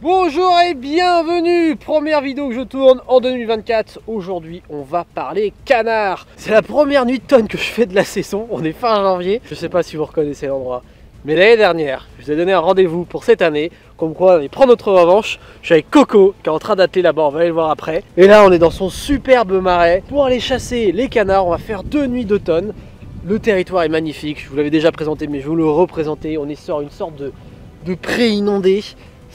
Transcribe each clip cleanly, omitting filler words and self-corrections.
Bonjour et bienvenue. Première vidéo que je tourne en 2024. Aujourd'hui on va parler canard. C'est la première nuit de tonne que je fais de la saison. On est fin janvier. Je sais pas si vous reconnaissez l'endroit, mais l'année dernière je vous ai donné un rendez-vous pour cette année, comme quoi on allait prendre notre revanche. Je suis avec Coco qui est en train d'atteler là-bas, on va aller le voir après. Et là on est dans son superbe marais pour aller chasser les canards. On va faire 2 nuits d'automne. Le territoire est magnifique, je vous l'avais déjà présenté mais je vais vous le représenter. On est sur une sorte de pré inondé.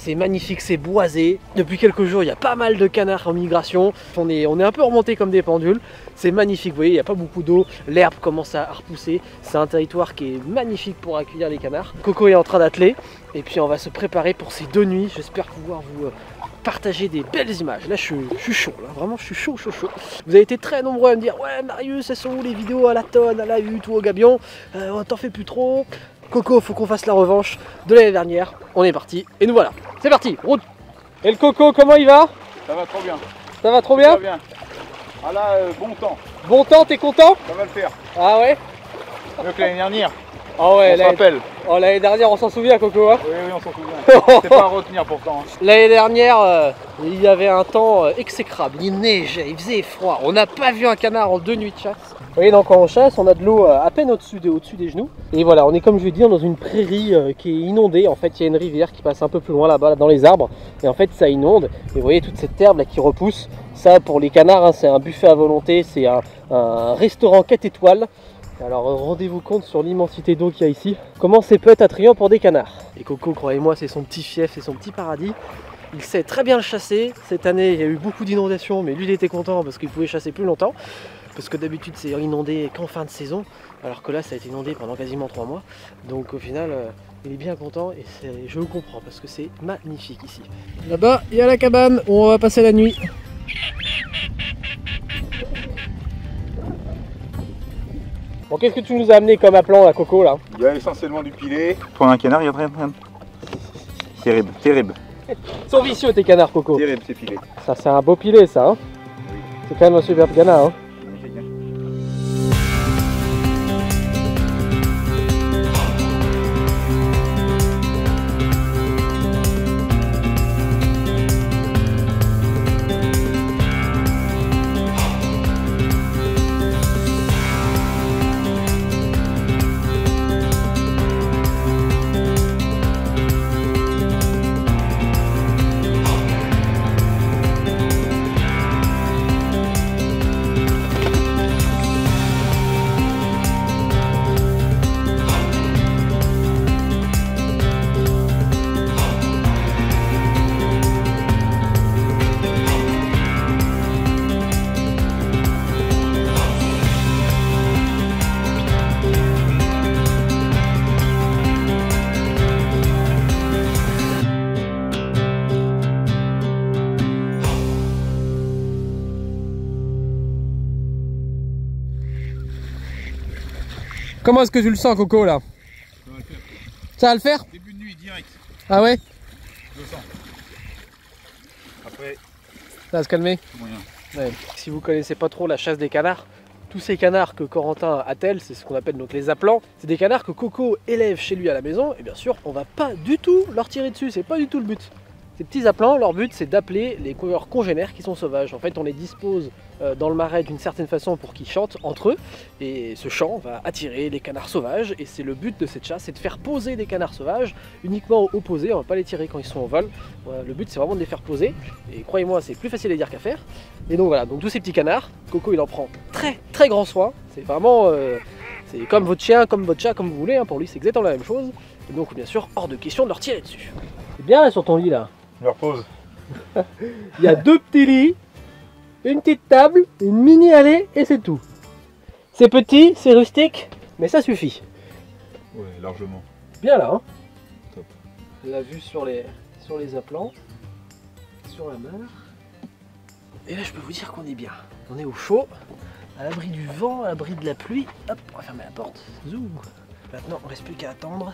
C'est magnifique, c'est boisé. Depuis quelques jours, il y a pas mal de canards en migration. On est un peu remonté comme des pendules. C'est magnifique, vous voyez, il n'y a pas beaucoup d'eau. L'herbe commence à repousser. C'est un territoire qui est magnifique pour accueillir les canards. Coco est en train d'atteler. Et puis on va se préparer pour ces 2 nuits. J'espère pouvoir vous partager des belles images. Là, je suis chaud, là. Vraiment, je suis chaud. Vous avez été très nombreux à me dire « Ouais, Marius, elles sont où les vidéos à la tonne, à la hutte ou au gabion t'en fais plus trop ?» Coco, faut qu'on fasse la revanche de l'année dernière. On est parti et nous voilà. C'est parti, route. Et le Coco, comment il va? Ça va trop bien. Ça va trop bien? Ça va bien. Ah là, bon temps. Bon temps, t'es content? Ça va le faire. Ah ouais? Mieux que l'année dernière. Ah ouais, on se rappelle. Oh, l'année dernière, on s'en souvient, Coco, hein? Oui, on s'en souvient. C'est pas à retenir pourtant. L'année dernière, il y avait un temps exécrable. Il neigeait, il faisait froid. On n'a pas vu un canard en 2 nuits de chasse. Vous voyez, donc quand on chasse, on a de l'eau à peine au-dessus des genoux. Et voilà, on est, comme je vais dire, dans une prairie qui est inondée. En fait, il y a une rivière qui passe un peu plus loin là-bas, dans les arbres. Et en fait, ça inonde. Et vous voyez toute cette herbe là qui repousse. Ça, pour les canards, hein, c'est un buffet à volonté. C'est un restaurant 4 étoiles. Alors rendez-vous compte sur l'immensité d'eau qu'il y a ici. Comment c'est peut être attrayant pour des canards. Et Coco, croyez-moi, c'est son petit fief, c'est son petit paradis. Il sait très bien le chasser. Cette année, il y a eu beaucoup d'inondations, mais lui, il était content parce qu'il pouvait chasser plus longtemps. Parce que d'habitude, c'est inondé qu'en fin de saison, alors que là, ça a été inondé pendant quasiment 3 mois. Donc au final, il est bien content et je le comprends parce que c'est magnifique ici. Là-bas, il y a la cabane où on va passer la nuit. Bon, qu'est-ce que tu nous as amené comme appelant là, Coco, là? Il y a essentiellement du pilet. Pour un canard, il y a rien. Terrible, terrible. Ils sont vicieux tes canards, Coco. Terrible ces filets. Ça, c'est un beau pilet, ça. Hein, oui. C'est quand même un superbe canard. Hein. Comment est-ce que tu le sens, Coco, là? Ça va le faire. Ça va le faire? Début de nuit, direct. Ah ouais? Je le sens. Après... Ça va se calmer? Moyen. Ouais. Si vous connaissez pas trop la chasse des canards, tous ces canards que Corentin attelle, c'est ce qu'on appelle donc les appelants, c'est des canards que Coco élève chez lui à la maison, et bien sûr, on va pas du tout leur tirer dessus, c'est pas du tout le but. Ces petits appelants, leur but c'est d'appeler les coureurs congénères qui sont sauvages. En fait, on les dispose dans le marais d'une certaine façon pour qu'ils chantent entre eux. Et ce chant va attirer les canards sauvages. Et c'est le but de cette chasse, c'est de faire poser des canards sauvages uniquement opposés. On va pas les tirer quand ils sont au vol. Le but c'est vraiment de les faire poser. Et croyez-moi, c'est plus facile à dire qu'à faire. Et donc voilà, donc tous ces petits canards, Coco il en prend très grand soin. C'est vraiment... c'est comme votre chien, comme votre chat, comme vous voulez. Hein. Pour lui c'est exactement la même chose. Et donc bien sûr, hors de question de leur tirer dessus. C'est bien là sur ton lit là. Je me repose. Il y a 2 petits lits, une petite table, une mini allée et c'est tout. C'est petit, c'est rustique, mais ça suffit. Ouais, largement. Bien là, hein. Top. La vue sur les aplants, sur la mer. Et là je peux vous dire qu'on est bien. On est au chaud, à l'abri du vent, à l'abri de la pluie. Hop, on va fermer la porte. Zoom. Maintenant on reste plus qu'à attendre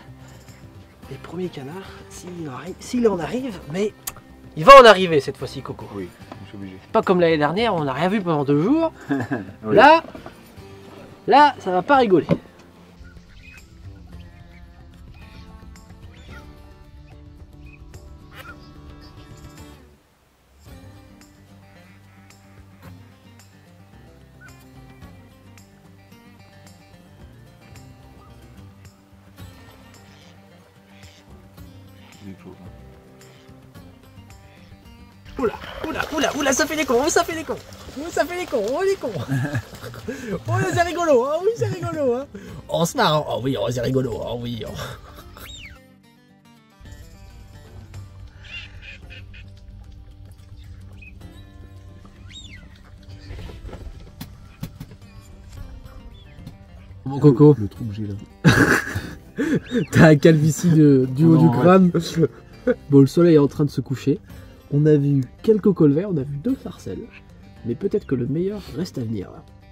les premiers canards, s'il en arrive, mais il va en arriver cette fois-ci, Coco. Oui, je suis obligé. Pas comme l'année dernière, on n'a rien vu pendant 2 jours. Oui. Là, ça va pas rigoler. Oula, ça fait les cons, ça fait les cons. Ça fait les cons, oh les cons. Oh c'est rigolo, oh oui c'est rigolo. Hein. Oh c'est marrant, oh oui, oh, c'est rigolo, oh oui. Oh. Bon Coco, le trou que j'ai là. T'as un calvitie du haut du crâne. Bon, le soleil est en train de se coucher. On a vu quelques colverts, on a vu 2 sarcelles. Mais peut-être que le meilleur reste à venir.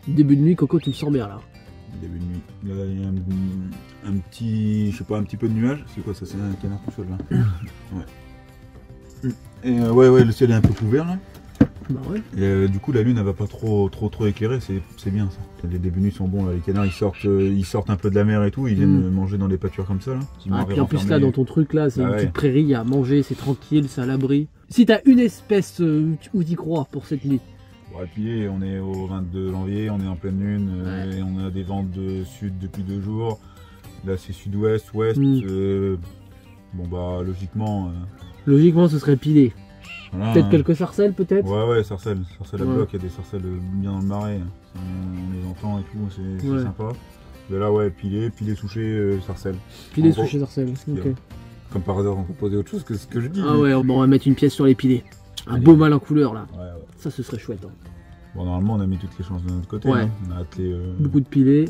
Début de nuit, Coco, tu le sens bien là. Début de nuit. Là, il y a un petit, je sais pas, un petit peu de nuage. C'est quoi ça? C'est un canard tout seul là. Ouais. Et ouais, le ciel est un peu couvert là. Bah ouais. Et du coup, la lune elle va pas trop éclairer. C'est bien ça. Les débuts de nuit sont bons là. Les canards ils sortent un peu de la mer et tout. Ils viennent manger dans des pâtures comme ça là. Ah, puis en plus là, dans ton truc là, c'est une petite prairie. Il y a à manger, c'est tranquille, c'est à l'abri. Si t'as une espèce où t'y crois pour cette nuit. Ouais, puis on est au 22 janvier, on est en pleine lune, et on a des vents de sud depuis 2 jours. Là c'est sud-ouest, ouest. Bon bah logiquement. Logiquement ce serait pilé. Voilà, peut-être quelques sarcelles peut-être. Ouais, sarcelles à bloc, il y a des sarcelles bien dans le marais. On les entend et tout, c'est sympa. Mais là ouais, pilé, souché, sarcelles. Pilé, souché, sarcelles. Ok. Comme par hasard on proposait autre chose que ce que je dis. Ah ouais, bon, on va mettre une pièce sur les pilés. Un beau mâle en couleur là. Ouais. Ça ce serait chouette. Hein. Bon normalement on a mis toutes les chances de notre côté. Ouais. Hein. On a attelé, beaucoup de pilés.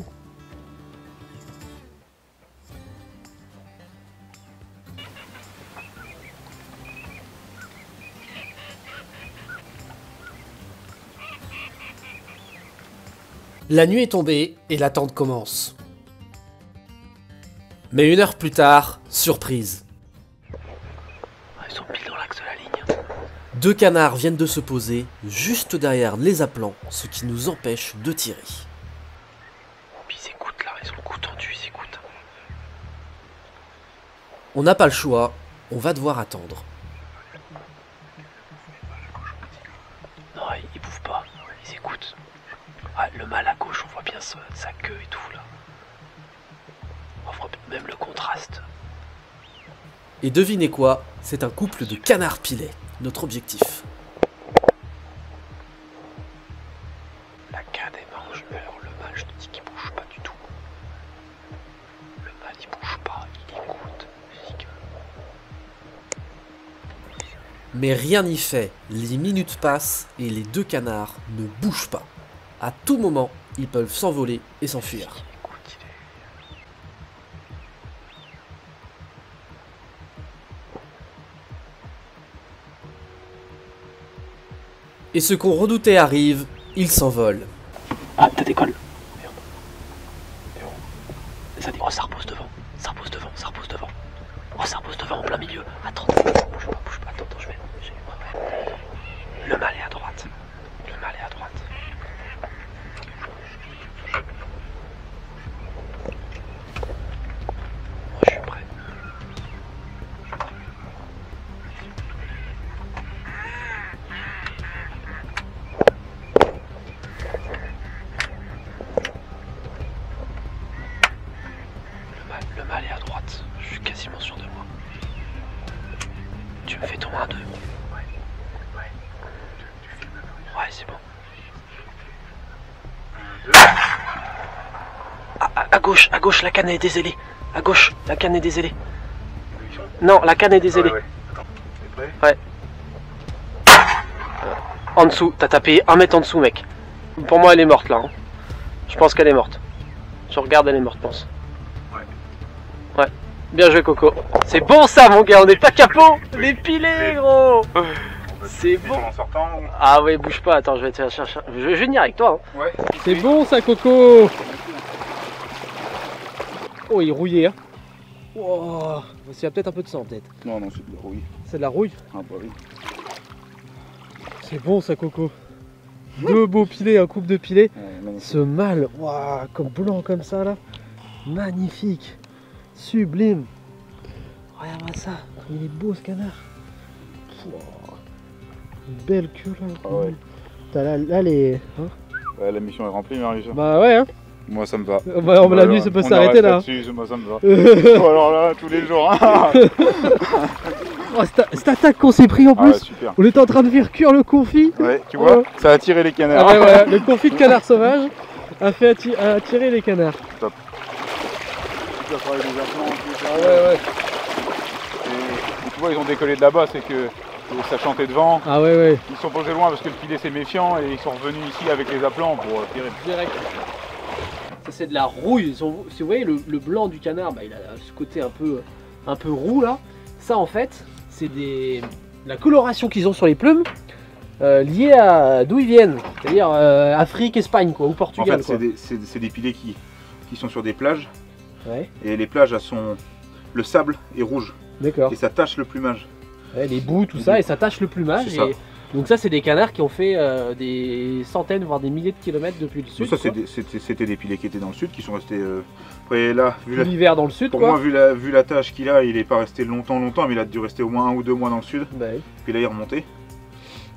La nuit est tombée et l'attente commence. Mais 1 heure plus tard, surprise. Ils sont pile dans l'axe de la ligne. 2 canards viennent de se poser juste derrière les appelants, ce qui nous empêche de tirer. Puis ils écoutent là, ils ont le cou tendu, ils écoutent. On n'a pas le choix, on va devoir attendre. Non, ils bouffent pas, ils écoutent. Ah, le mâle à gauche, on voit bien sa queue et tout là. On voit même le contraste. Et devinez quoi? C'est un couple de canards pilets, notre objectif. La canne est mange, mais alors le mâle, je te dis qu'il bouge pas du tout. Le mâle il bouge pas, il écoute. Mais rien n'y fait, les minutes passent et les 2 canards ne bougent pas. À tout moment, ils peuvent s'envoler et s'enfuir. Et ce qu'on redoutait arrive, ils s'envolent. Ah, t'as décolle. Ça dit, oh, ça repose devant. Ça repose devant, ça repose devant. Oh, ça repose devant en plein milieu. Attends, bouge pas. Attends, je vais. Le mâle est à droite. Le mâle est à droite, je suis quasiment sûr de moi. Tu me fais ton 1-2. Ouais, c'est bon. À gauche, la canne est dézélée. À gauche, la canne est dézélée. Non, la canne est dézélée. Ouais. En dessous, t'as tapé 1 mètre en dessous, mec. Pour moi, elle est morte là. Hein. Je pense qu'elle est morte. Je regarde, elle est morte, pense. Ouais. Bien joué, Coco. C'est bon ça, mon gars, on n'est pas capot. Les pilés, gros. C'est bon. Ah ouais, bouge pas, attends, je vais te chercher. Je vais venir avec toi. Hein. Ouais. C'est bon ça, Coco. Oh, il est rouillé, hein. Wow. Il y a peut-être un peu de sang, peut-être. Non, c'est de la rouille. C'est de la rouille? Ah bah oui. C'est bon ça, Coco. 2 beaux pilés, un couple de pilés. Ouais, ce mâle, wow, comme blanc comme ça là. Magnifique. Sublime. Regarde-moi ça, il est beau ce canard. Wow. Une belle queue là. Ah ouais. Là les. Hein ouais, la mission est remplie, Marie. Bah ouais hein. Moi ça me va. Bah, la nuit ça peut s'arrêter là. Moi ça me va. Alors là, tous les jours. Hein. Oh, cette attaque qu'on s'est pris en plus, ouais, super. on était en train de faire cuire le confit. Ouais, tu vois, ça a attiré les canards. Ah ouais, voilà, le confit de canard sauvage a fait attirer les canards. Top. Tu as parlé des aplants en plus. Ah ouais, ouais. Et tu vois, ils ont décollé de là-bas, c'est que ça chantait devant. Ah ouais, ouais. Ils sont posés loin parce que le filet c'est méfiant et ils sont revenus ici avec les aplants pour tirer. Direct. Ça c'est de la rouille. Si vous voyez le blanc du canard, bah, il a ce côté un peu roux là. Ça en fait, c'est la coloration qu'ils ont sur les plumes liée à d'où ils viennent. C'est-à-dire Afrique, Espagne quoi, ou En Portugal. fait, c'est des pilets qui sont sur des plages. Ouais. Et les plages, le sable est rouge. D'accord. Et ça tache le plumage. Ouais, les bouts, tout ça, et ça tache le plumage. C'est ça. Donc ça, c'est des canards qui ont fait des centaines, voire des milliers de kilomètres depuis le sud. Donc ça, c'était des pilets qui étaient dans le sud, qui sont restés... Après là, l'hiver dans le sud, pour quoi. moi, vu la tâche qu'il a, il n'est pas resté longtemps, mais il a dû rester au moins 1 ou 2 mois dans le sud. Bah oui. Puis là, il est remonté.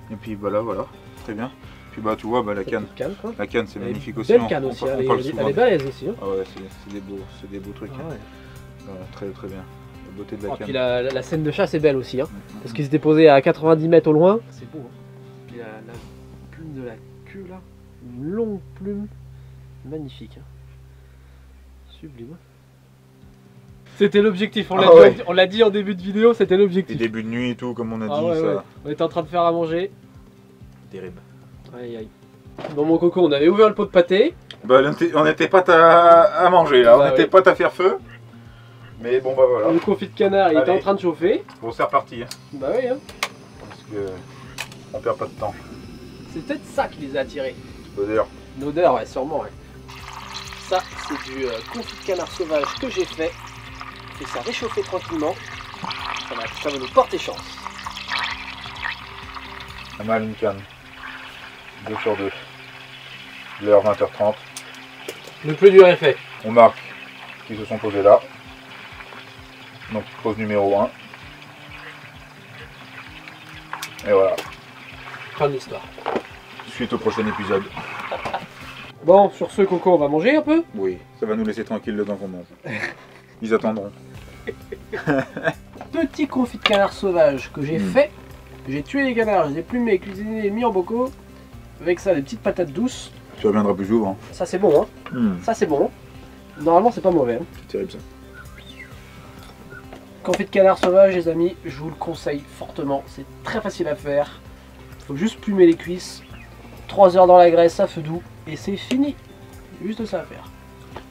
Et puis bah là, voilà, très bien. Puis bah tu vois, bah, la canne, Quoi. la canne c'est magnifique aussi. Belle canne aussi, on elle parle est souvent. balèze aussi. Hein. Ah ouais, c'est des beaux trucs. Ah ouais. Voilà, très très bien. La beauté de la Oh, canne. puis la scène de chasse est belle aussi, hein, parce qu'ils étaient posés à 90 mètres au loin. C'est beau. Hein. Puis la plume de la queue là, une longue plume, magnifique. Hein. Sublime. C'était l'objectif, on l'a dit en début de vidéo, c'était Les l'objectif. débuts de nuit et tout, comme on a dit, Ouais, ça. ouais. On était en train de faire à manger. Terrible. Aïe aïe. Bon mon coco, on avait ouvert le pot de pâté. Bah on était pas à manger là, Bah, on était pas à faire feu. Mais bon bah voilà. Le confit de canard il était Allez. en train de chauffer. Bon c'est reparti. Hein, Bah oui hein. parce que on perd pas de temps. C'est peut-être ça qui les a attirés. L'odeur. L'odeur, ouais, sûrement, ouais. Ça, c'est du confit de canard sauvage que j'ai fait. Et ça réchauffait tranquillement. Ça va nous porter chance. Pas mal une canne. 2 sur 2. L'heure 20h30. Le plus dur est fait. On marque qu'ils se sont posés là. Donc pause numéro 1. Et voilà. Fin de l'histoire. Suite au prochain épisode. Bon, sur ce, Coco, on va manger un peu. Oui, ça va nous laisser tranquille le temps qu'on mange. Ils attendront. Petit confit de canard sauvage que j'ai fait. J'ai tué les canards, je les ai plumés, cuisinés, mis en bocaux. Avec ça, des petites patates douces. Tu reviendras plus souvent. Ça, c'est bon, hein. Ça, c'est bon. Normalement, c'est pas mauvais. Hein. C'est terrible ça. Confit de canard sauvage, les amis, je vous le conseille fortement. C'est très facile à faire. Faut juste plumer les cuisses. 3 heures dans la graisse à feu doux. Et c'est fini. Juste ça à faire.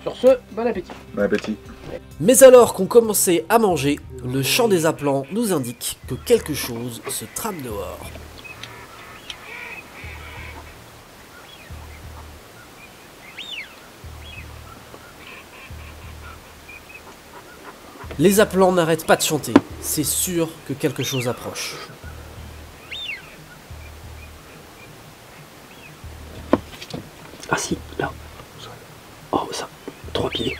Sur ce, bon appétit. Bon appétit. Mais alors qu'on commençait à manger, le chant des appelants nous indique que quelque chose se trame dehors. Les appelants n'arrêtent pas de chanter, c'est sûr que quelque chose approche. Ah si, là. Oh ça, 3 pieds.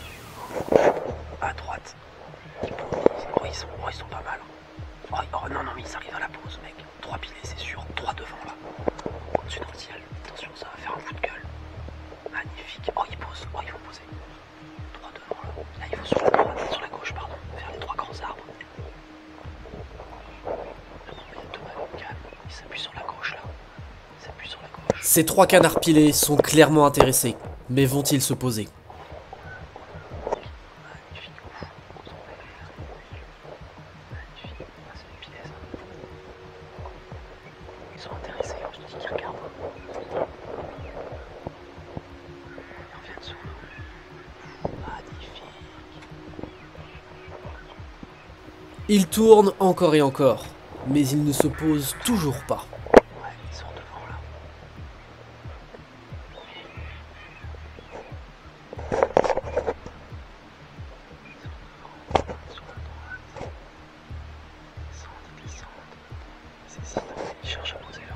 À droite. Oh ils sont pas mal. Oh non mais ils arrivent à la pause mec. 3 piliers c'est sûr, 3 devant là. Au-dessus dans le ciel. Attention ça va faire un coup de gueule. Magnifique. Oh ils posent, ils vont poser. 3 devant là. Là ils vont sur la droite, sur la gauche pardon. Vers les 3 grands arbres. Non mais il y a 2 mal, calme. Ils s'appuient sur la gauche là. Ils s'appuient sur la gauche. Ces 3 canards pilés sont clairement intéressés, mais vont-ils se poser ? Ils tournent encore et encore, mais ils ne se posent toujours pas. Ils sont devant là. Ils cherchent à poser là.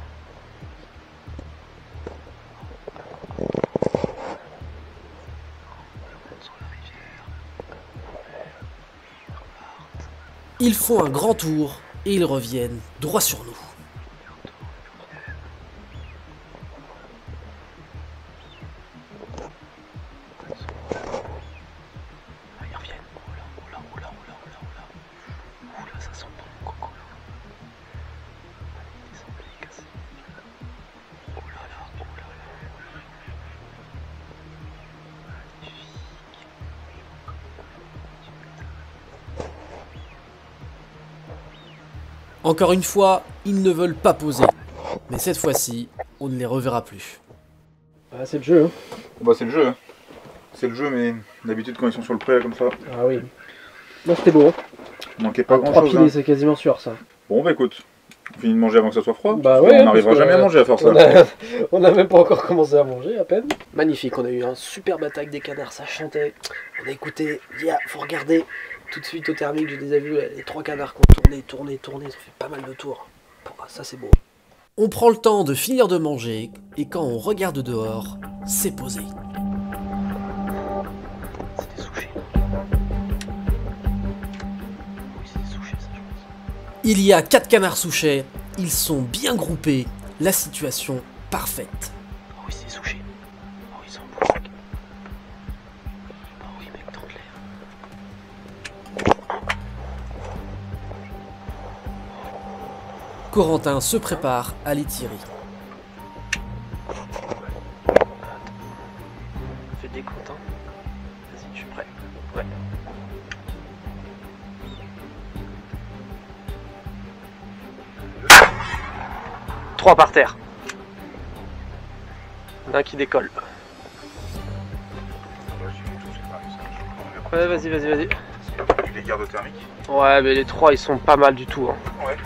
Ils font un grand tour et ils reviennent droit sur nous. Ils reviennent. Oh là, ça sent bon, Coco. Encore une fois, ils ne veulent pas poser. Mais cette fois-ci, on ne les reverra plus. Ah, c'est le jeu. Hein. Bah c'est le jeu. Hein. C'est le jeu, mais d'habitude quand ils sont sur le pré là, comme ça, Ah oui. Là c'était beau. il manquait pas grand 3 chose. pilés, Hein. c'est quasiment sûr ça. Bon bah écoute, on finit de manger avant que ça soit froid. Bah parce ouais, on n'arrivera parce que, jamais à manger à faire ça. On a même pas encore commencé à manger à peine. Magnifique, on a eu un superbe attaque des canards, ça chantait. On a écouté, faut regarder. Tout de suite au thermique, je les ai vus, les 3 canards qui ont tourné, ça fait pas mal de tours. Ça c'est beau. On prend le temps de finir de manger, et quand on regarde dehors, c'est posé. C'est des souchés. Oui, c'est des souchés, ça je pense. Il y a 4 canards souchets, ils sont bien groupés, la situation parfaite. Oh oui, c'est des souchés. Oh, ils sont beaux, mec. Oh oui, mec, tente l'air. Corentin se prépare à les tirer. Fais des comptes, hein. Vas-y, je suis prêt. Ouais. Trois par terre. Un qui décolle. Ouais, vas-y. Tu les gardes au thermique. Ouais, mais les 3 ils sont pas mal du tout. Hein. Ouais.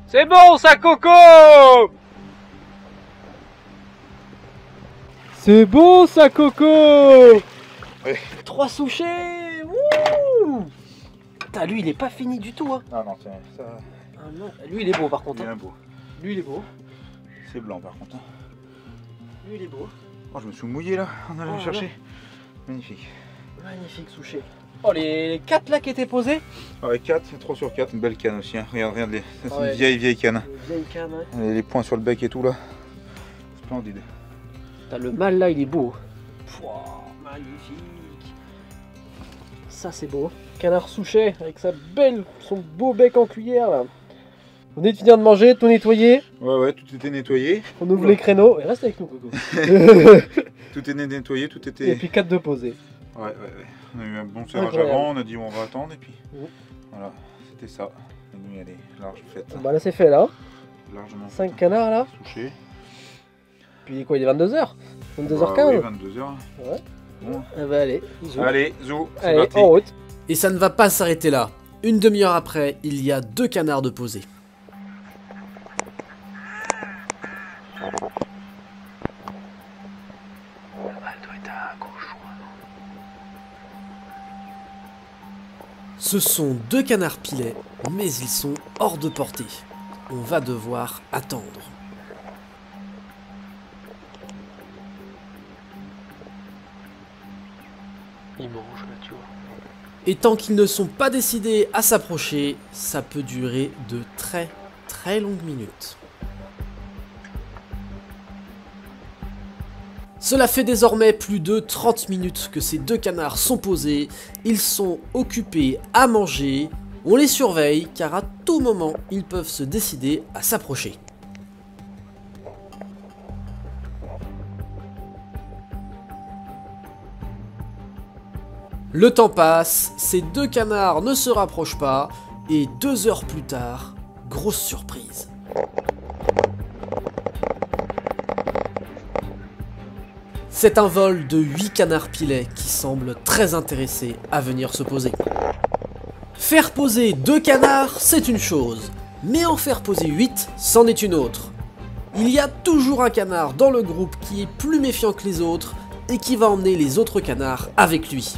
C'est bon ça, Coco! C'est bon ça, Coco! Ouais. 3 souchés! Wouh! Putain, lui il est pas fini du tout, hein! Ah non, tiens, ça. Ah non. Lui il est beau par contre. Il est Hein. beau. Lui il est beau. C'est blanc par contre. Hein. Lui il est beau. Oh, je me suis mouillé là, on allait Oh, le chercher. Magnifique. Magnifique souché. Oh, les 4 là qui étaient posés. Ouais, 4, 3 sur 4, une belle canne aussi. Hein. Regarde, ça c'est Ouais. une vieille canne. Les vieilles cannes, ouais. Les points sur le bec et tout là. Splendide. Putain, le mâle là il est beau. Pouah, magnifique. Ça c'est beau. Canard souchet avec son beau bec en cuillère là. On est de finir de manger, tout nettoyer. Ouais, tout était nettoyé. On ouvre les créneaux et reste avec nous, Coco. Tout est nettoyé, tout Et était. puis 4 de poser. Ouais. On a eu un bon serrage Incroyable. avant, on a dit on va attendre et puis. Mhm. Voilà, c'était ça. La nuit elle est large faite. Bah là c'est fait là. Largement 5 canards là. touché. Puis il est quoi, il est 22h 22h15. Bah, oui, 22h. Ouais. Bon. Ah bah allez, zou. Allez, zou, c'est Allez, parti. en route. Et ça ne va pas s'arrêter là. Une demi-heure après, il y a 2 canards de posés. Elle doit être à gauche. Ce sont 2 canards pilets, mais ils sont hors de portée. On va devoir attendre. Il mange là, tu vois. Et tant qu'ils ne sont pas décidés à s'approcher, ça peut durer de très longues minutes. Cela fait désormais plus de 30 minutes que ces 2 canards sont posés, ils sont occupés à manger, on les surveille car à tout moment ils peuvent se décider à s'approcher. Le temps passe, ces 2 canards ne se rapprochent pas, et 2 heures plus tard, grosse surprise. C'est un vol de 8 canards pilets qui semblent très intéressés à venir se poser. Faire poser 2 canards, c'est une chose, mais en faire poser 8, c'en est une autre. Il y a toujours un canard dans le groupe qui est plus méfiant que les autres et qui va emmener les autres canards avec lui.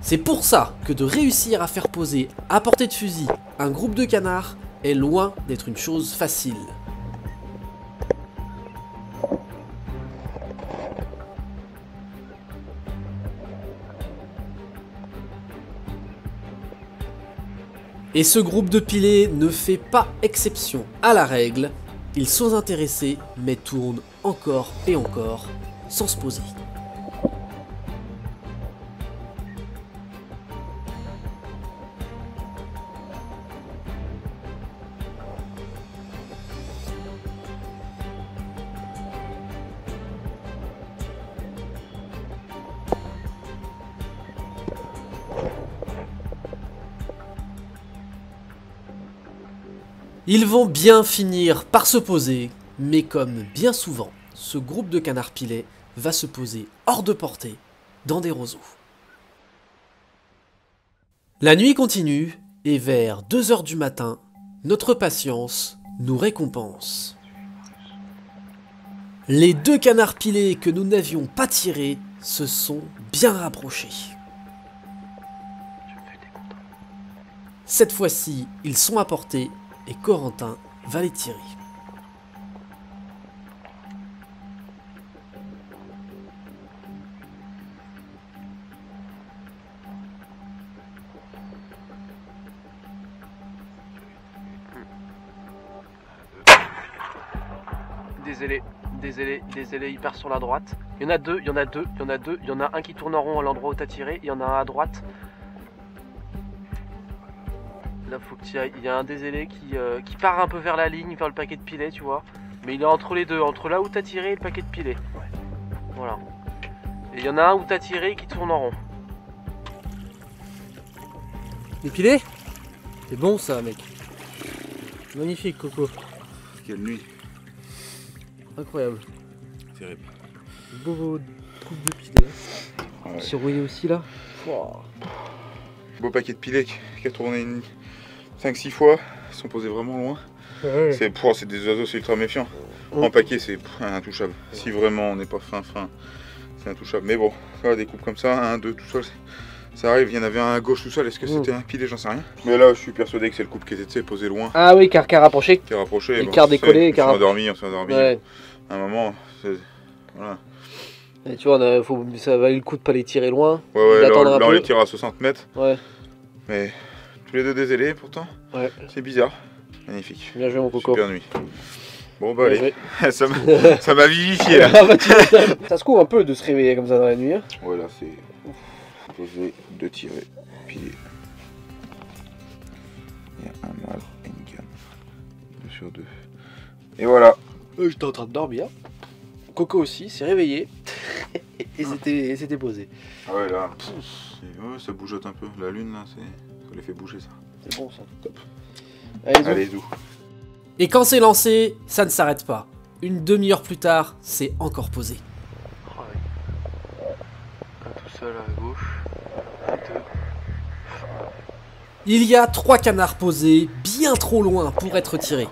C'est pour ça que de réussir à faire poser à portée de fusil un groupe de canards est loin d'être une chose facile. Et ce groupe de pilets ne fait pas exception à la règle, ils sont intéressés mais tournent encore et encore sans se poser. Ils vont bien finir par se poser, mais comme bien souvent, ce groupe de canards pilets va se poser hors de portée, dans des roseaux. La nuit continue, et vers 2 h du matin, notre patience nous récompense. Les 2 canards pilets que nous n'avions pas tirés se sont bien rapprochés. Cette fois-ci, ils sont à portée, et Corentin va les tirer. Désolé, il part sur la droite. Il y en a deux. Il y en a un qui tourne en rond à l'endroit où t'as tiré, il y en a un à droite. Là, faut que tu ailles. Il y a un dézélé qui part un peu vers la ligne, vers le paquet de pilets, tu vois. Mais il est entre les deux, entre là où t'as tiré et le paquet de pilets. Voilà. Et il y en a un où t'as tiré qui tourne en rond. Les pilets? C'est bon ça, mec. Magnifique, Coco. Quelle nuit. Incroyable. Terrible. Beau coupe de pilets. Ouais. Sur rouillé aussi là. Wow. Beau paquet de pilets qui a tourné 5-6 fois. Ils sont posés vraiment loin. Ouais. C'est des oiseaux, c'est ultra méfiant. En paquet, c'est intouchable. Si vraiment on n'est pas fin, c'est intouchable. Mais bon, ça, des coupes comme ça, 1, 2, tout seul, ça arrive. Il y en avait un à gauche tout seul. Est-ce que c'était un pilet? J'en sais rien. Mais là, je suis persuadé que c'est le couple qui était posé loin. Ah oui, car rapproché. Qui est rapproché. Et car décollé. On s'est endormi. Ouais. À un moment, voilà. Et tu vois, ça valait le coup de pas les tirer loin. Ouais, là on les tire à 60 mètres. Ouais. Mais tous les deux dézélés pourtant. Ouais. C'est bizarre. Magnifique. Bien joué mon Coco. Super nuit. Bon bah Bien allez, ça m'a vivifié là. Ça se couvre un peu de se réveiller comme ça dans la nuit. Hein. Ouais là c'est posé, 2 tirés, pilier. Il y a un mâle et une canne. 2 sur 2. Et voilà. J'étais en train de dormir. Coco aussi s'est réveillé et s'était posé. Ah ouais là, ouais, ça bougeote un peu. La lune là, ça les fait bouger ça. C'est bon ça. Top. Allez, Zou. Et quand c'est lancé, ça ne s'arrête pas. Une demi-heure plus tard, c'est encore posé. Oh ouais. Un tout seul à gauche. Et 2. Il y a 3 canards posés, bien trop loin pour être tirés.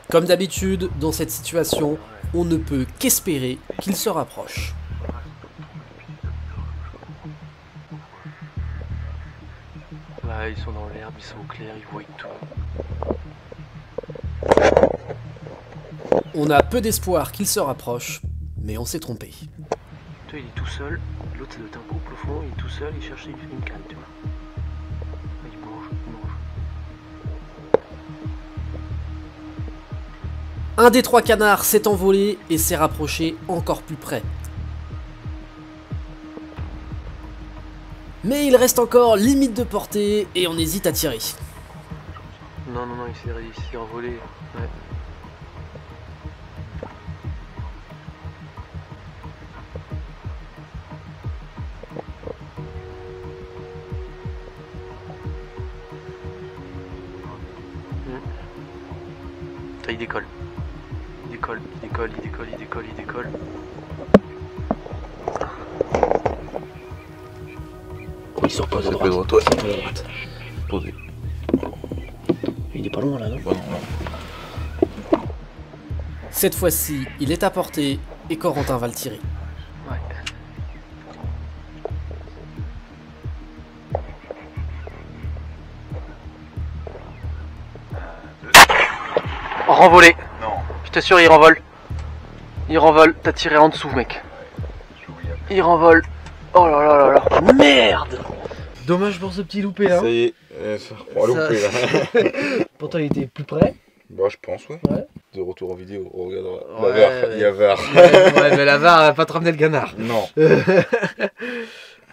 Comme d'habitude, dans cette situation, on ne peut qu'espérer qu'ils se rapprochent. Ouais, ils sont dans l'herbe, ils sont au clair, ils voient tout. On a peu d'espoir qu'ils se rapprochent, mais on s'est trompé. Toi, il est tout seul, l'autre ça doit être un couple au fond, il est tout seul, il cherche une canne, tu vois. Il mange. Un des 3 canards s'est envolé et s'est rapproché encore plus près. Mais il reste encore limite de portée et on hésite à tirer. Non, il s'est envolé. Ouais. Il décolle. Il décolle. Il sort pas de droite. Ouais. Posé. Il est pas loin là, non? Non. Cette fois-ci, il est à portée et Corentin va le tirer. Ouais. Renvolé. Non. Je t'assure, il renvole. Il renvole. T'as tiré en dessous, mec. Il renvole. Oh là là là là. Merde. Dommage pour ce petit loupé là. Ça y est, ça reprend loupé là. Pourtant il était plus près. Bah je pense ouais. de retour en vidéo, on regardera. Ouais, La VAR, il y a VAR. Ouais, mais la VAR va pas te ramener le canard. Non.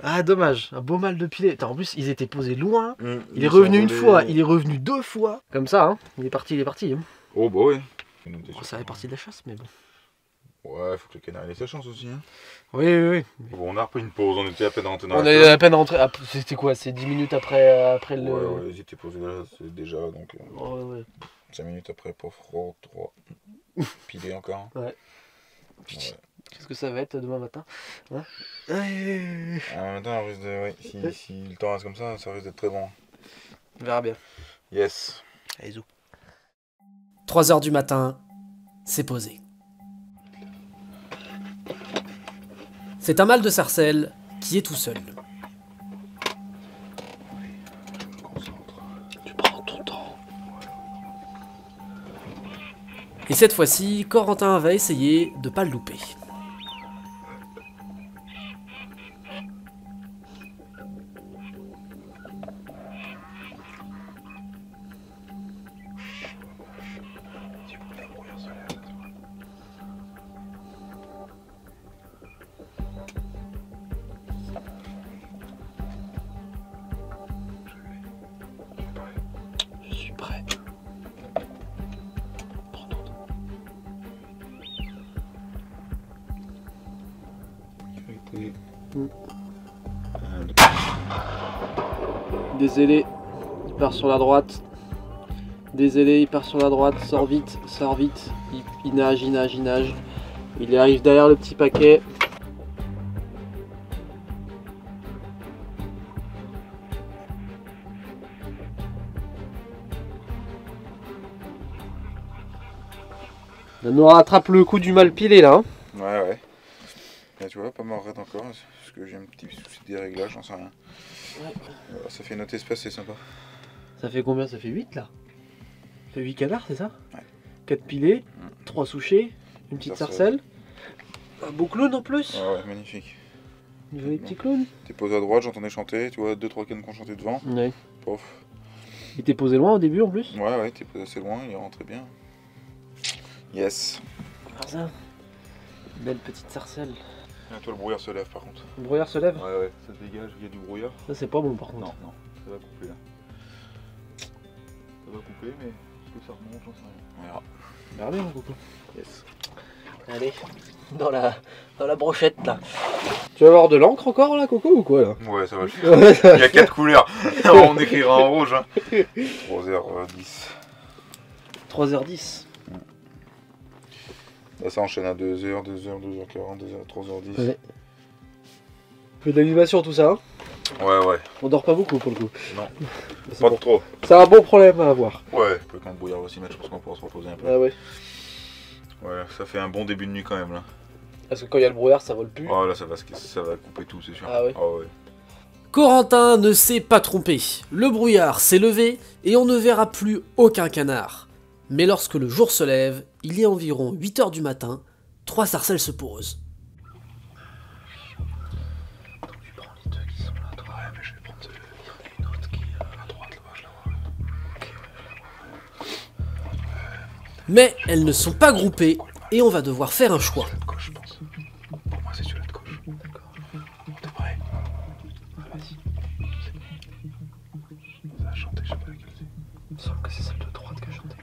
Ah, dommage, un beau mal de pilet. Attends, en plus, ils étaient posés loin. Il est Ils revenu sont une volés. fois, il est revenu 2 fois. Comme ça, hein. Il est parti, Hein. Oh bah ouais. Oh, ça fait partie de la chasse, mais bon. Ouais, faut que le canard ait sa chance aussi. Hein. Oui, oui, oui. Bon, on a repris une pause, on était à peine rentré dans On la est salle. à peine rentré. Ah, c'était quoi? C'est 10 minutes après le. Ouais, ouais, ils étaient posés là, c'est déjà donc. Ouais, ouais. 5 minutes après, pas froid, 3. Pilé encore. Ouais. Ouais. Qu'est-ce que ça va être demain matin, hein? Ouais. En même temps, on risque de. Ouais, si le temps reste comme ça risque d'être très bon. On verra bien. Yes. Allez, zou. 3h du matin, c'est posé. C'est un mâle de sarcelle qui est tout seul. Tu prends ton temps. Et cette fois-ci, Corentin va essayer de pas le louper. Je suis prêt. Prends ton temps. Des ailés, il part sur la droite. Des ailés, il part sur la droite. Sors vite, sors vite. Il nage, il nage, il nage. Il arrive derrière le petit paquet. Nora attrape le coup du mal pilé là. Hein. Ouais. Là, tu vois, pas mort raide encore. Parce que j'ai un petit souci de déréglage, j'en sais rien. Ouais. Voilà, ça fait notre espace, c'est sympa. Ça fait combien? Ça fait 8 là? Ça fait 8 canards, c'est ça? Ouais. 4 pilés, 3 souchés, une petite sarcelle. Un beau clown en plus. Ouais, magnifique. Un joli petit clown. T'es posé à droite, j'entendais chanter, tu vois, 2-3 cannes qu'on chantait devant. Ouais. Pof. Il était posé loin au début en plus. Ouais, t'es posé assez loin, il est rentré bien. Yes. Ah ça. Belle petite sarcelle. Bientôt le brouillard se lève par contre. Le brouillard se lève. Ouais, ça se dégage, il y a du brouillard. Ça c'est pas bon par contre. Non, ça va couper là. Ça va couper, mais est-ce que ça remonte, j'en sais rien. On verra. Verra bien Coco. Yes. Allez, dans la brochette là. Tu vas avoir de l'encre encore là Coco ou quoi là? Ouais, ça va le faire. Il y a 4 couleurs. On écrira en rouge. Hein. 3h10. 3h10. Là, ça enchaîne à 2h, 2h40, 2h, 3h10. Ouais. Peu d'animation tout ça. Hein. Ouais. On dort pas beaucoup pour le coup. Non, C'est pas bon. de trop. C'est un bon problème à avoir. Ouais, peu quand le brouillard va s'y mettre, je pense qu'on pourra se reposer un peu. Ah ouais. Ouais, ça fait un bon début de nuit quand même là. Parce que quand il y a le brouillard ça vole plus. Oh là, ça va couper tout, c'est sûr. Ah ouais. Oh, ouais. Corentin ne s'est pas trompé. Le brouillard s'est levé et on ne verra plus aucun canard. Mais lorsque le jour se lève, il est environ 8h du matin, 3 sarcelles se posent. Donc tu prends les deux qui sont là, toi. Ouais, mais je vais prendre il y en a une autre qui est à droite là-bas, je la vois. Ok, ouais, je la vois. Mais elles ne sont pas groupées et on va devoir faire un choix. Celui-là de gauche, je pense. Pour moi, c'est celui-là de gauche. D'accord. T'es prêt? Ouais, vas-y. Ça a chanté, je sais pas laquelle c'est. Il me semble que c'est celle de droite qui a chanté.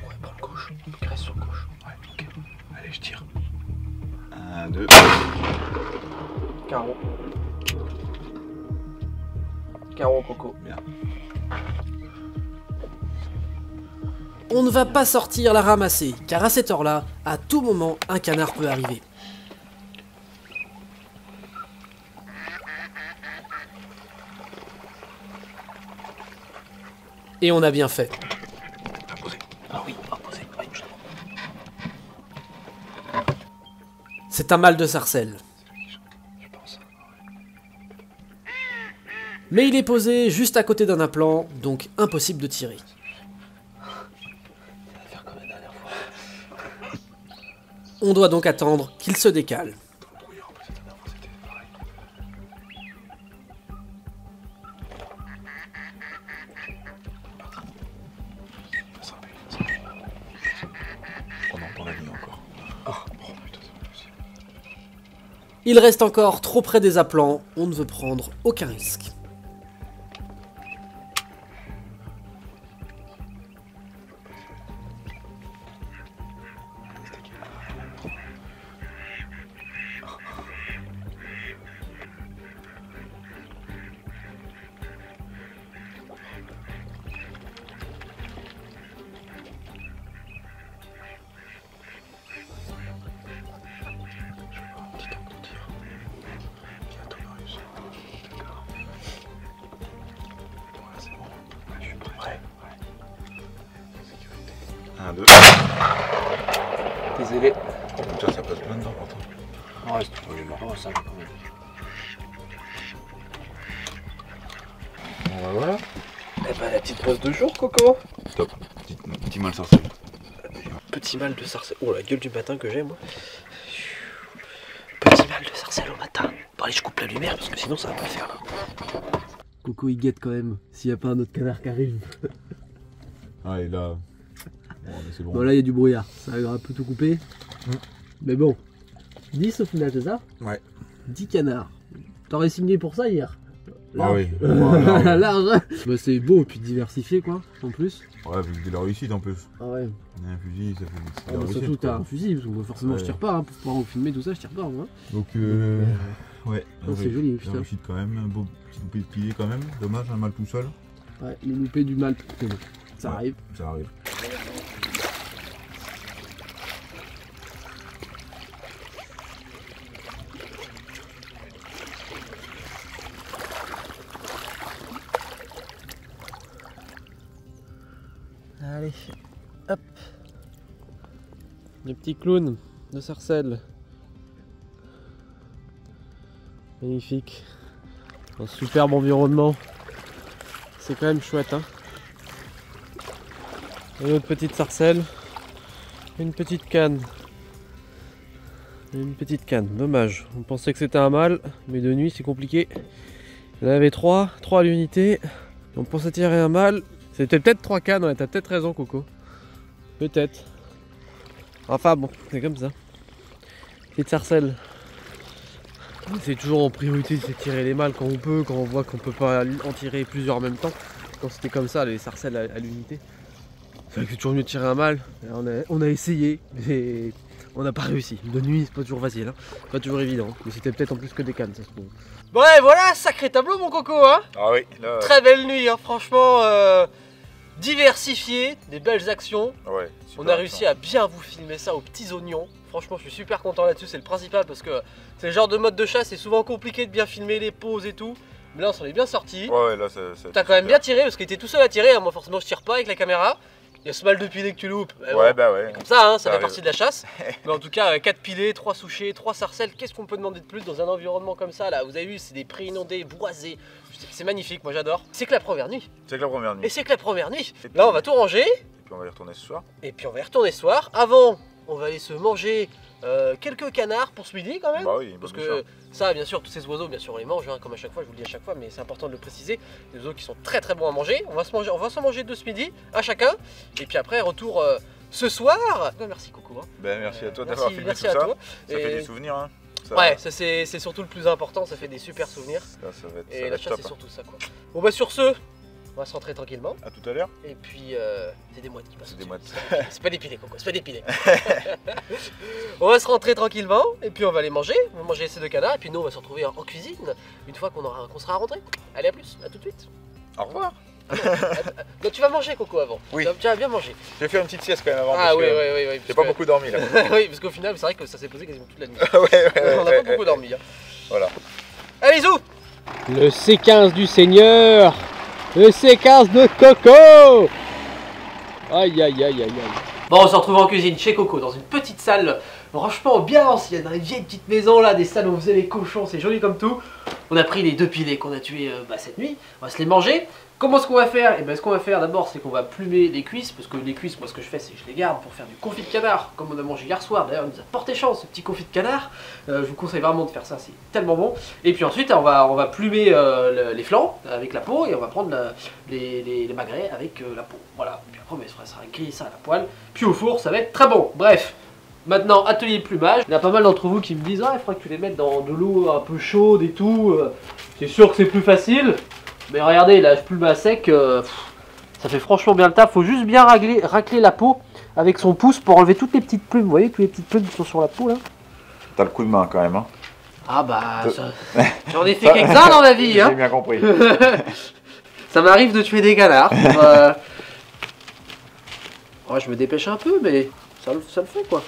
Ouais, prends le gauche. Donc reste sur le gauche. Ouais, ok. Allez, je tire. 1, 2. Carreau. Carreau Coco. Bien. On ne va pas sortir la ramasser, car à cette heure-là, à tout moment, un canard peut arriver. Et on a bien fait. Ah oui, opposé. Ouais, justement. C'est un mâle de sarcelle. Je pense. Mais il est posé juste à côté d'un appelant, donc impossible de tirer. Il va faire comme la dernière fois. On doit donc attendre qu'il se décale. Dans le brouillard, en plus, la dernière fois, c'était pareil. Il reste encore trop près des appelants, on ne veut prendre aucun risque. Un, deux. Désolé. Tiens, ça passe plein dedans pourtant. Ouais, c'est trop marrant, ça va quand même. Bon bah voilà. Eh ben la petite brosse de jour, Coco. Top. Petit mal sorcier. Petit mal de sarcelle. Oh la gueule du matin que j'ai moi. Petit mal de sarcelle au matin. Bon allez, je coupe la lumière parce que sinon ça va pas le faire là. Coco il guette quand même s'il n'y a pas un autre canard qui arrive. Ah et là. Bon, c'est bon. Bon là il y a du brouillard, ça va un peu tout couper. Mais bon. 10 au final, c'est ça? Ouais. 10 canards. T'aurais signé pour ça hier? Ah oui. Large. Bah c'est beau, puis diversifié quoi, en plus. Ouais, avec de la réussite en plus. Ah ouais. Un fusil, ça fait Ah, de la bah, réussite. surtout que t'as quoi. un fusil, parce que moi, forcément je tire pas, hein, pour pouvoir vous filmer tout ça, je tire pas moi. Donc ouais. Oh, c'est joli, putain. La réussite quand même, un beau petit loupé de pilier quand même. Dommage, un mal tout seul. Ouais, le loupé du mal, c'est bon. Ça Ouais. arrive. Ça arrive. Allez, hop. Les petits clowns de sarcelle. Magnifique. Un superbe environnement. C'est quand même chouette, hein. Une autre petite sarcelle. Une petite canne. Une petite canne, dommage. On pensait que c'était un mâle, mais de nuit c'est compliqué. Il y en avait 3 à l'unité. On pensait tirer un mâle. C'était peut-être 3 cannes, ouais, t'as peut-être raison Coco. Peut-être. Enfin bon, c'est comme ça. Petite sarcelle. C'est toujours en priorité, c'est tirer les mâles quand on peut, quand on voit qu'on peut pas en tirer plusieurs en même temps. Quand c'était comme ça, les sarcelles à l'unité. C'est vrai que c'est toujours mieux de tirer un mâle. On a essayé, mais on n'a pas réussi. De nuit, c'est pas toujours facile, hein. Pas toujours évident. Mais c'était peut-être en plus que des cannes, ça se trouve. Bon, et voilà, sacré tableau, mon Coco, hein. Ah oui, là. Très belle nuit, hein, franchement. Diversifié, des belles actions. Ouais. On a réussi à bien vous filmer ça aux petits oignons. Franchement, je suis super content là-dessus, c'est le principal parce que c'est le genre de mode de chasse, c'est souvent compliqué de bien filmer les poses et tout. Mais là, on s'en est bien sorti. Ouais, là, ça. T'as quand même bien tiré parce qu'il était tout seul à tirer. Hein. Moi, forcément, je tire pas avec la caméra. Il y a ce mal de pilet que tu loupes. Mais Ouais, bon, bah ouais. comme ça, hein, ça fait arrive. partie de la chasse. Mais en tout cas, 4 pilets, 3 souchets, 3 sarcelles. Qu'est-ce qu'on peut demander de plus dans un environnement comme ça là? Vous avez vu, c'est des prés inondés, boisés. C'est magnifique, moi j'adore. C'est que la première nuit. C'est que la première nuit. Et c'est que la première nuit. Et puis- Là, on va tout ranger. Et puis on va y retourner ce soir. Et puis on va y retourner ce soir. Avant, on va aller se manger quelques canards pour ce midi quand même. Bah oui, Parce bien que sûr. ça, bien sûr, tous ces oiseaux, bien sûr, on les mange, hein, comme à chaque fois, je vous le dis à chaque fois, mais c'est important de le préciser. Des oiseaux qui sont très très bons à manger. On va s'en manger 2 ce midi, à chacun. Et puis après, retour ce soir. Merci Coco. Hein. Ben merci à toi d'avoir filmé tout à ça. toi. Ça fait Et- des souvenirs, hein. Ça, Ouais, ça c'est surtout le plus important, ça fait des super souvenirs. Là, ça va être, Et ça va la être chasse, top. c'est surtout ça quoi. Bon bah sur ce, on va se rentrer tranquillement. À tout à l'heure. Et puis, c'est des mouettes qui passent. C'est des au-dessus. mouettes. C'est pas des pilets, Coco, c'est pas des pilets. On va se rentrer tranquillement, et puis on va aller manger. On va manger ces 2 canards, et puis nous on va se retrouver en cuisine une fois qu'on sera rentré. Allez, à plus, à tout de suite. Au revoir. Donc tu vas manger, Coco, avant. Oui. Tu vas bien manger. Je vais faire une petite sieste quand même avant. Ah parce oui, que oui, oui. J'ai pas beaucoup dormi là. Oui, parce qu'au final, c'est vrai que ça s'est posé quasiment toute la nuit. Ouais, On n'a pas beaucoup dormi. Hein. Voilà. Allez, bisous. Le C15 du Seigneur. Le C15 de Coco. Aïe, aïe, aïe, aïe, aïe. Bon, on se retrouve en cuisine chez Coco, dans une petite salle, franchement bien ancienne, dans les vieilles petites maisons là, des salles où on faisait les cochons, c'est joli comme tout. On a pris les 2 pilets qu'on a tués cette nuit, on va se les manger. Comment est-ce qu'on va faire? Et ben ce qu'on va faire d'abord, c'est qu'on va plumer les cuisses, parce que les cuisses, moi ce que je fais, c'est que je les garde pour faire du confit de canard, comme on a mangé hier soir. D'ailleurs, il nous a porté chance ce petit confit de canard. Je vous conseille vraiment de faire ça, c'est tellement bon. Et puis ensuite, on va plumer les flancs avec la peau, et on va prendre les magrets avec la peau. Voilà. Puis après, on sera griller ça à la poêle. Puis au four, ça va être très bon. Bref, Maintenant, atelier plumage. Il y a pas mal d'entre vous qui me disent ah, il faudrait que tu les mettes dans de l'eau un peu chaude et tout. C'est sûr que c'est plus facile. Mais regardez, la plume à sec, ça fait franchement bien le taf. Faut juste bien racler la peau avec son pouce pour enlever toutes les petites plumes. Vous voyez, toutes les petites plumes qui sont sur la peau là. T'as le coup de main quand même, hein. Ah bah, j'en ai fait quelques-uns dans ma vie, hein. J'ai bien compris. Ça m'arrive de tuer des canards. Ouais, je me dépêche un peu, mais ça le fait quoi.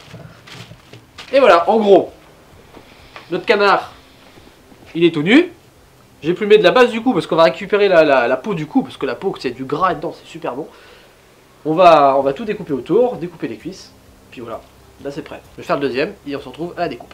Et voilà, en gros, notre canard, il est tout nu. J'ai plumé de la base du cou parce qu'on va récupérer la peau du cou, parce que la peau, c'est du gras dedans, c'est super bon. On va tout découper autour, découper les cuisses, puis voilà, là c'est prêt. Je vais faire le deuxième et on se retrouve à la découpe.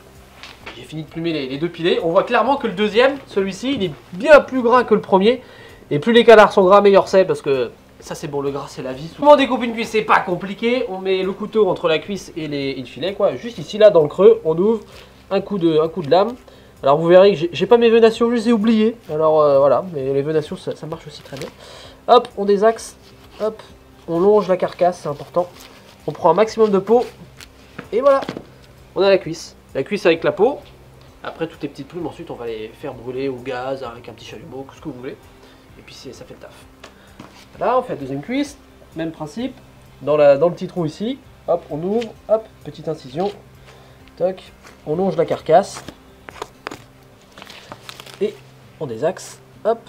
J'ai fini de plumer les deux pilets. On voit clairement que le deuxième, celui-ci, il est bien plus gras que le premier. Et plus les canards sont gras, meilleur c'est, parce que ça c'est bon, le gras c'est la vie. Comment on découpe une cuisse, c'est pas compliqué. On met le couteau entre la cuisse et le filet, quoi. Juste ici, là, dans le creux, on ouvre un coup de lame. Alors vous verrez que j'ai pas mes venations, je les ai oubliées. Alors voilà, mais les venations, ça marche aussi très bien. Hop, on désaxe. Hop, on longe la carcasse, c'est important. On prend un maximum de peau. Et voilà, on a la cuisse. La cuisse avec la peau. Après, toutes les petites plumes, ensuite, on va les faire brûler au gaz avec un petit chalumeau, ce que vous voulez. Et puis, ça fait le taf. Là, on fait la deuxième cuisse. Même principe. Dans le petit trou ici. Hop, on ouvre. Hop, petite incision. Toc. On longe la carcasse. Et on désaxe. Hop.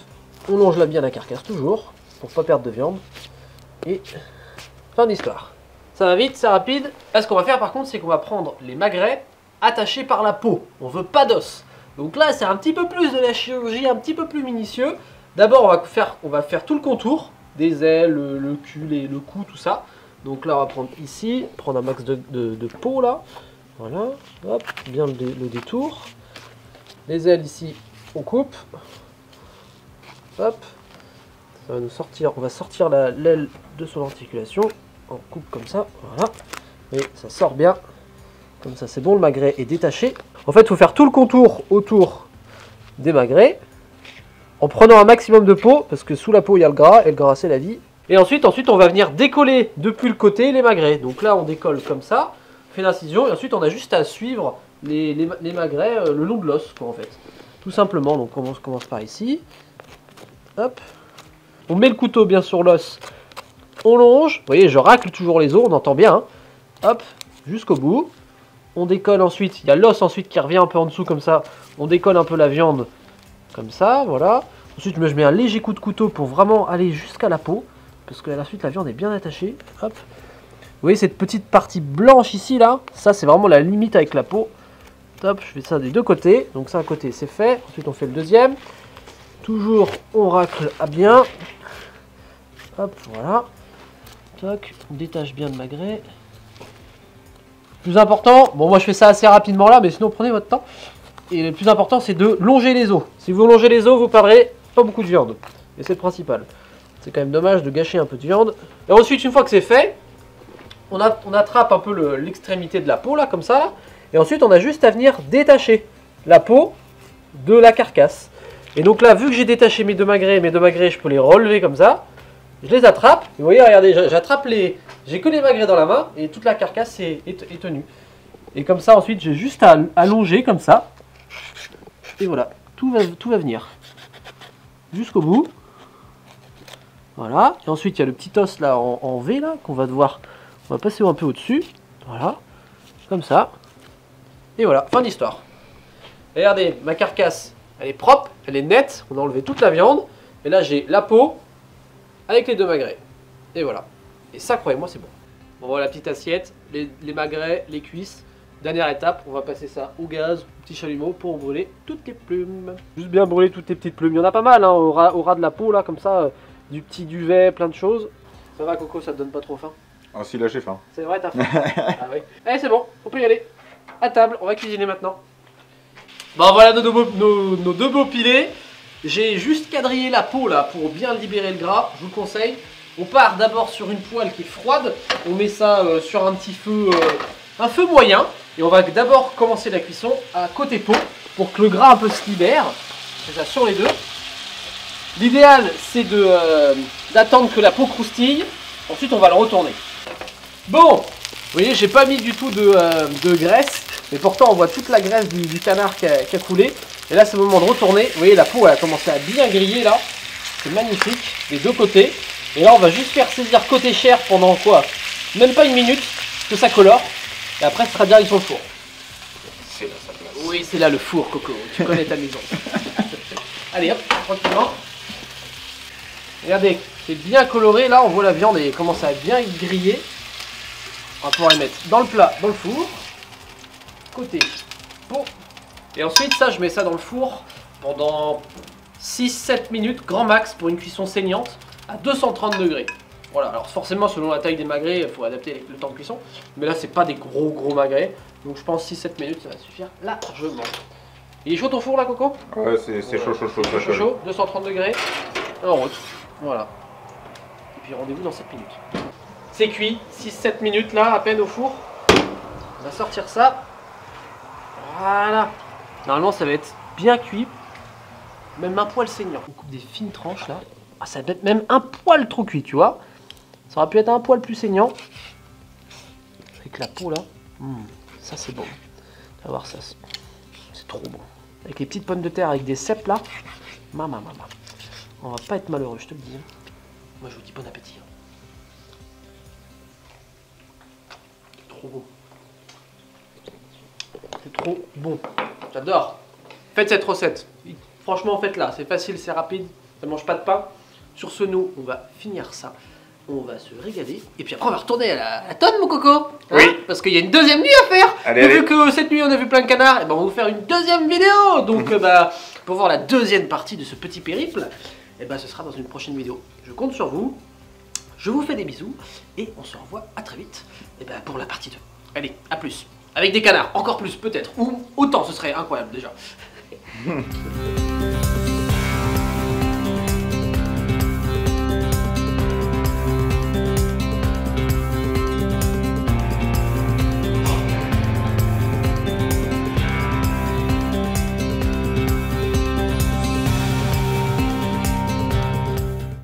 On longe là bien la carcasse, toujours. Pour pas perdre de viande. Et fin d'histoire. Ça va vite, c'est rapide. Là, ce qu'on va faire, par contre, c'est qu'on va prendre les magrets attaché par la peau, on veut pas d'os. Donc là c'est un petit peu plus de la chirurgie, un petit peu plus minutieux. D'abord on va faire tout le contour, des ailes, le cul, le cou, tout ça. Donc là on va prendre ici, prendre un max de peau là. Voilà, hop, bien le détour. Les ailes ici, on coupe. Hop, ça va nous sortir, on va sortir l'aile de son articulation. On coupe comme ça, voilà. Et ça sort bien. Comme ça, c'est bon, le magret est détaché. En fait, il faut faire tout le contour autour des magrets en prenant un maximum de peau, parce que sous la peau, il y a le gras, et le gras, c'est la vie. Et ensuite, on va venir décoller depuis le côté les magrets. Donc là, on décolle comme ça, on fait l'incision, et ensuite, on a juste à suivre les magrets le long de l'os, quoi, en fait. Tout simplement, donc on commence par ici. Hop. On met le couteau bien sur l'os. On longe. Vous voyez, je racle toujours les os, on entend bien. Hein. Hop, jusqu'au bout. On décolle ensuite, il y a l'os ensuite qui revient un peu en dessous comme ça. On décolle un peu la viande comme ça, voilà. Ensuite, je mets un léger coup de couteau pour vraiment aller jusqu'à la peau. Parce que à la suite, la viande est bien attachée. Hop. Vous voyez cette petite partie blanche ici, là. Ça, c'est vraiment la limite avec la peau. Hop, je fais ça des deux côtés. Donc ça, un côté, c'est fait. Ensuite, on fait le deuxième. Toujours, on racle à bien. Hop, voilà. Toc, on détache bien le magret. Plus important, bon moi je fais ça assez rapidement là, mais sinon prenez votre temps. Et le plus important c'est de longer les os. Si vous longez les os, vous perdrez pas beaucoup de viande. Et c'est le principal. C'est quand même dommage de gâcher un peu de viande. Et ensuite, une fois que c'est fait, on attrape un peu l'extrémité de la peau là, comme ça. Là. Et ensuite, on a juste à venir détacher la peau de la carcasse. Et donc là, vu que j'ai détaché mes deux magrets, je peux les relever comme ça. Je les attrape. Et vous voyez, regardez, j'attrape les... J'ai que les magrets dans la main et toute la carcasse est tenue. Et comme ça, ensuite, j'ai juste à allonger comme ça. Et voilà, tout va venir. Jusqu'au bout. Voilà. Et ensuite, il y a le petit os là en V là qu'on va devoir... On va passer un peu au-dessus. Voilà. Comme ça. Et voilà, fin d'histoire. Regardez, ma carcasse, elle est propre, elle est nette. On a enlevé toute la viande. Et là, j'ai la peau avec les deux magrets. Et voilà. Et ça, croyez-moi, c'est bon. Bon, voilà la petite assiette, les magrets, les cuisses. Dernière étape, on va passer ça au gaz, au petit chalumeau pour brûler toutes les plumes. Juste bien brûler toutes les petites plumes. Il y en a pas mal, hein, au ras de la peau, là, comme ça. Du petit duvet, plein de choses. Ça va, Coco, ça te donne pas trop faim? Ah si, là j'ai faim. C'est vrai, t'as faim? Ah oui. Allez, c'est bon, on peut y aller. À table, on va cuisiner maintenant. Bon, voilà nos deux beaux pilets. J'ai juste quadrillé la peau, là, pour bien libérer le gras. Je vous le conseille. On part d'abord sur une poêle qui est froide. On met ça sur un petit feu, un feu moyen. Et on va d'abord commencer la cuisson à côté peau pour que le gras un peu se libère. C'est ça sur les deux. L'idéal, c'est d'attendre que la peau croustille. Ensuite, on va le retourner. Bon, Vous voyez, j'ai pas mis du tout de graisse, mais pourtant on voit toute la graisse du canard qui a coulé. Et là, c'est le moment de retourner. Vous voyez, la peau elle a commencé à bien griller là. C'est magnifique, des deux côtés. Et là, on va juste faire saisir côté chair pendant quoi? Même pas une minute, que ça colore. Et après, ce sera direct sur le four. C'est là sa place. Oui, c'est là le four, Coco. Tu connais ta maison. Allez, hop, tranquillement. Regardez, c'est bien coloré. Là, on voit la viande et commence à bien griller. On va pouvoir les mettre dans le plat, dans le four. Côté bon. Et ensuite, ça, je mets ça dans le four pendant 6-7 minutes, grand max, pour une cuisson saignante à 230 degrés. Voilà, alors forcément, selon la taille des magrets, il faut adapter le temps de cuisson. Mais là, c'est pas des gros magrets. Donc, je pense 6-7 minutes, ça va suffire largement. Il est chaud ton four là, Coco? Ouais, c'est chaud, ça colle. Chaud, 230 degrés. En route. Voilà. Et puis rendez-vous dans 7 minutes. C'est cuit, 6-7 minutes là, à peine au four. On va sortir ça. Voilà. Normalement, ça va être bien cuit. Même un poil saignant. On coupe des fines tranches là. Ah, ça va être même un poil trop cuit, tu vois. Ça aurait pu être un poil plus saignant. Avec la peau là. Ça, c'est bon. On va voir ça. C'est trop bon. Avec les petites pommes de terre, avec des cèpes là. Maman. On va pas être malheureux, je te le dis. Moi, je vous dis bon appétit. Trop bon. C'est trop bon. J'adore. Faites cette recette. Franchement, faites-la. C'est facile, c'est rapide. Ça mange pas de pain. Sur ce, nous, on va finir ça. On va se régaler. Et puis après, on va retourner à la tonne, mon Coco. Hein, Oui. Parce qu'il y a une deuxième nuit à faire. Allez. Vu que cette nuit, on a vu plein de canards, et ben, on va vous faire une deuxième vidéo. Donc, pour voir la deuxième partie de ce petit périple, et ben, ce sera dans une prochaine vidéo. Je compte sur vous. Je vous fais des bisous. Et on se revoit à très vite et ben, pour la partie 2. Allez, à plus. Avec des canards, encore plus peut-être. Ou autant, ce serait incroyable déjà.